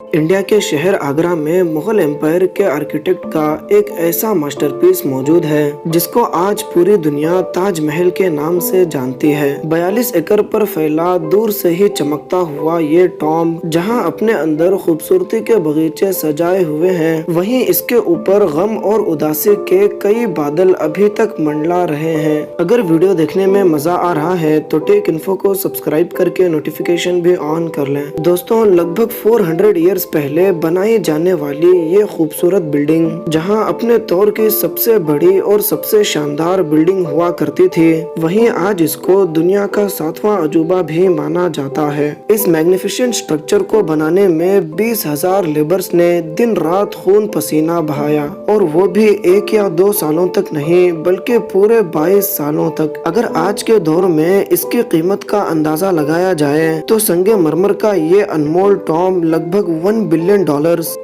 India के शहर आगरा में मुगल एम्पायर के आर्किटेक्ट का एक ऐसा मास्टरपीस मौजूद है जिसको आज पूरी दुनिया ताजमहल के नाम से जानती है। 42 एकड़ पर फैला दूर से ही चमकता हुआ ये टॉम्ब जहां अपने अंदर खूबसूरती के बगीचे सजाए हुए हैं, वहीं इसके ऊपर गम और उदासी के कई बादल अभी तक मंडला रहे हैं। अगर वीडियो देखने में मजा आ रहा है तो टेक इन्फो को सब्सक्राइब करके नोटिफिकेशन भी ऑन कर लें। दोस्तों, लगभग 400 ईयर्स पहले बनाई जाने वाली ये खूबसूरत बिल्डिंग जहां अपने तौर की सबसे बड़ी और सबसे शानदार बिल्डिंग हुआ करती थी, वहीं आज इसको दुनिया का 7वां अजूबा भी माना जाता है। इस मैग्निफिसेंट स्ट्रक्चर को बनाने में 20,000 लेबर्स ने दिन रात खून पसीना बहाया, और वो भी 1 या 2 सालों तक नहीं बल्कि पूरे 22 सालों तक। अगर आज के दौर में इसकी कीमत का अंदाजा लगाया जाए तो संगे मरमर का ये अनमोल टॉम्ब लगभग $1 बिलियन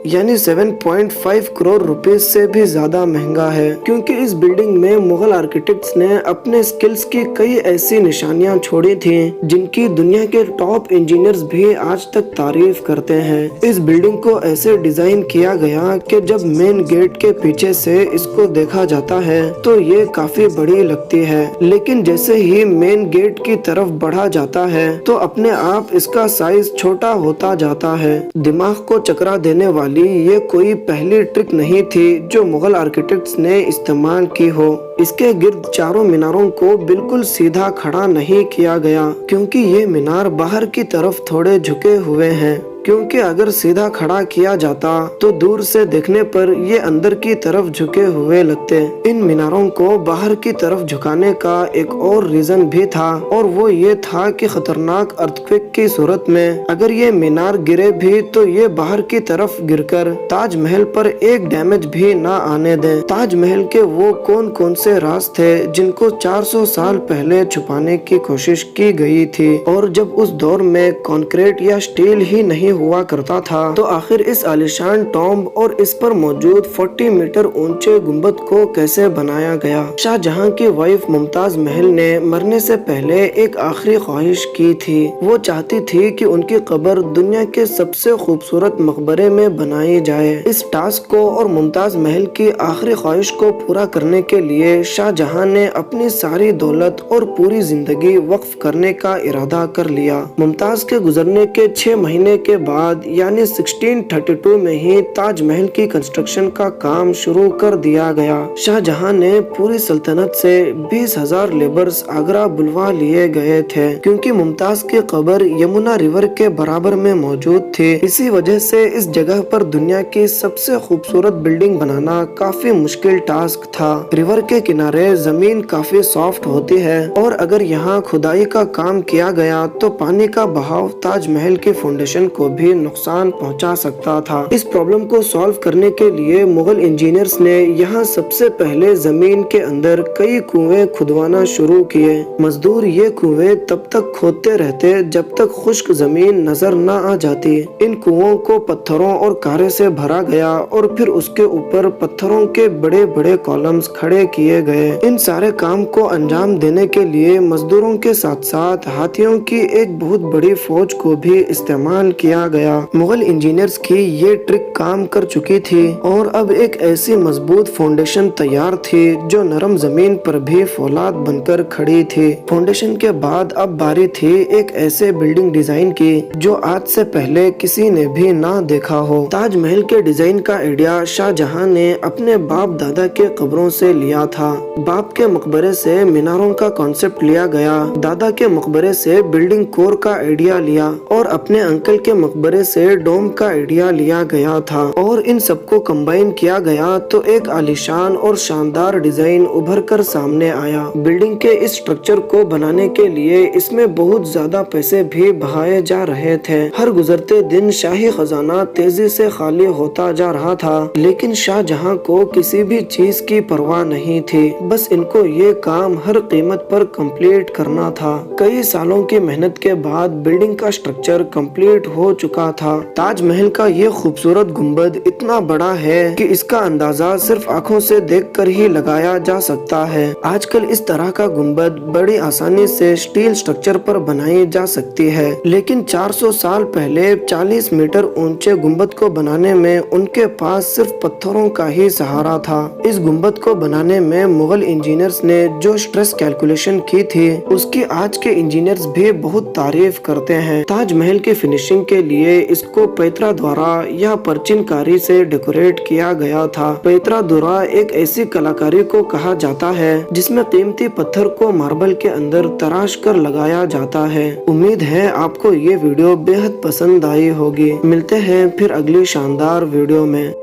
यानी 7.5 करोड़ रुपए से भी ज्यादा महंगा है, क्योंकि इस बिल्डिंग में मुगल आर्किटेक्ट्स ने अपने स्किल्स की कई ऐसी निशानियां छोड़ी थी जिनकी दुनिया के टॉप इंजीनियर्स भी आज तक तारीफ करते हैं। इस बिल्डिंग को ऐसे डिजाइन किया गया कि जब मेन गेट के पीछे से इसको देखा जाता है तो ये काफी बड़ी लगती है, लेकिन जैसे ही मेन गेट की तरफ बढ़ा जाता है तो अपने आप इसका साइज छोटा होता जाता है। दिमाग को चकरा देने वाली ये कोई पहली ट्रिक नहीं थी जो मुगल आर्किटेक्ट्स ने इस्तेमाल की हो। इसके गिर्द चारों मीनारों को बिल्कुल सीधा खड़ा नहीं किया गया, क्योंकि ये मीनार बाहर की तरफ थोड़े झुके हुए हैं, क्योंकि अगर सीधा खड़ा किया जाता तो दूर से देखने पर ये अंदर की तरफ झुके हुए लगते। इन मीनारों को बाहर की तरफ झुकाने का एक और रीजन भी था, और वो ये था कि खतरनाक अर्थक्वेक की सूरत में अगर ये मीनार गिरे भी तो ये बाहर की तरफ गिरकर ताजमहल पर एक डैमेज भी ना आने दें। ताजमहल के वो कौन कौन से राज थे जिनको 400 साल पहले छुपाने की कोशिश की गई थी, और जब उस दौर में कंक्रीट या स्टील ही नहीं हुआ करता था तो आखिर इस आलिशान टॉम्ब और इस पर मौजूद 40 मीटर ऊंचे गुंबद को कैसे बनाया गया। शाहजहां की वाइफ मुमताज महल ने मरने से पहले एक आखिरी ख्वाहिश की थी। वो चाहती थी कि उनकी कब्र दुनिया के सबसे खूबसूरत मकबरे में बनाई जाए। इस टास्क को और मुमताज महल की आखिरी ख्वाहिश को पूरा करने के लिए शाहजहां ने अपनी सारी दौलत और पूरी जिंदगी वक्फ करने का इरादा कर लिया। मुमताज के गुजरने के 6 महीने के बाद यानी 1632 में ही ताजमहल की कंस्ट्रक्शन का काम शुरू कर दिया गया। शाहजहां ने पूरी सल्तनत से 20,000 लेबर्स आगरा बुलवा लिए गए थे, क्योंकि मुमताज की कब्र यमुना रिवर के बराबर में मौजूद थी। इसी वजह से इस जगह पर दुनिया की सबसे खूबसूरत बिल्डिंग बनाना काफी मुश्किल टास्क था। रिवर के किनारे जमीन काफी सॉफ्ट होती है, और अगर यहाँ खुदाई का काम किया गया तो पानी का बहाव ताजमहल की फाउंडेशन को भी नुकसान पहुंचा सकता था। इस प्रॉब्लम को सॉल्व करने के लिए मुगल इंजीनियर्स ने यहाँ सबसे पहले जमीन के अंदर कई कुएं खुदवाना शुरू किए। मजदूर ये कुएं तब तक खोदते रहते जब तक खुश्क जमीन नजर न आ जाती। इन कुओं को पत्थरों और कारे से भरा गया, और फिर उसके ऊपर पत्थरों के बड़े बड़े कॉलम्स खड़े किए गए। इन सारे काम को अंजाम देने के लिए मजदूरों के साथ साथ हाथियों की एक बहुत बड़ी फौज को भी इस्तेमाल किया गया। मुगल इंजीनियर्स की ये ट्रिक काम कर चुकी थी, और अब एक ऐसी मजबूत फाउंडेशन तैयार थी जो नरम जमीन पर भी फौलाद बनकर खड़ी थी। फाउंडेशन के बाद अब बारी थी एक ऐसे बिल्डिंग डिजाइन की जो आज से पहले किसी ने भी ना देखा हो। ताजमहल के डिजाइन का आइडिया शाहजहां ने अपने बाप दादा के कब्रों से लिया था। बाप के मकबरे से मीनारों का कॉन्सेप्ट लिया गया, दादा के मकबरे से बिल्डिंग कोर का आइडिया लिया, और अपने अंकल के मकबरे से डोम का आइडिया लिया गया था, और इन सबको कंबाइन किया गया तो एक आलीशान और शानदार डिजाइन उभर कर सामने आया। बिल्डिंग के इस स्ट्रक्चर को बनाने के लिए इसमें बहुत ज्यादा पैसे भी बहाए जा रहे थे। हर गुजरते दिन शाही खजाना तेजी से खाली होता जा रहा था, लेकिन शाहजहां को किसी भी चीज की परवाह नहीं थी। बस इनको ये काम हर कीमत पर कंप्लीट करना था। कई सालों की मेहनत के बाद बिल्डिंग का स्ट्रक्चर कंप्लीट हो चुका था। ताजमहल का ये खूबसूरत गुंबद इतना बड़ा है कि इसका अंदाजा सिर्फ आंखों से देखकर ही लगाया जा सकता है। आजकल इस तरह का गुंबद बड़ी आसानी से स्टील स्ट्रक्चर पर बनाई जा सकती है, लेकिन 400 साल पहले 40 मीटर ऊंचे गुंबद को बनाने में उनके पास सिर्फ पत्थरों का ही सहारा था। इस गुंबद को बनाने में मुगल इंजीनियर्स ने जो स्ट्रेस कैलकुलेशन की थी उसकी आज के इंजीनियर्स भी बहुत तारीफ करते हैं। ताजमहल की फिनिशिंग के लिए इसको पैतरा द्वारा या परचिनकारी से डेकोरेट किया गया था। पैतरा द्वारा एक ऐसी कलाकारी को कहा जाता है जिसमें कीमती पत्थर को मार्बल के अंदर तराश कर लगाया जाता है। उम्मीद है आपको ये वीडियो बेहद पसंद आई होगी। मिलते हैं फिर अगली शानदार वीडियो में।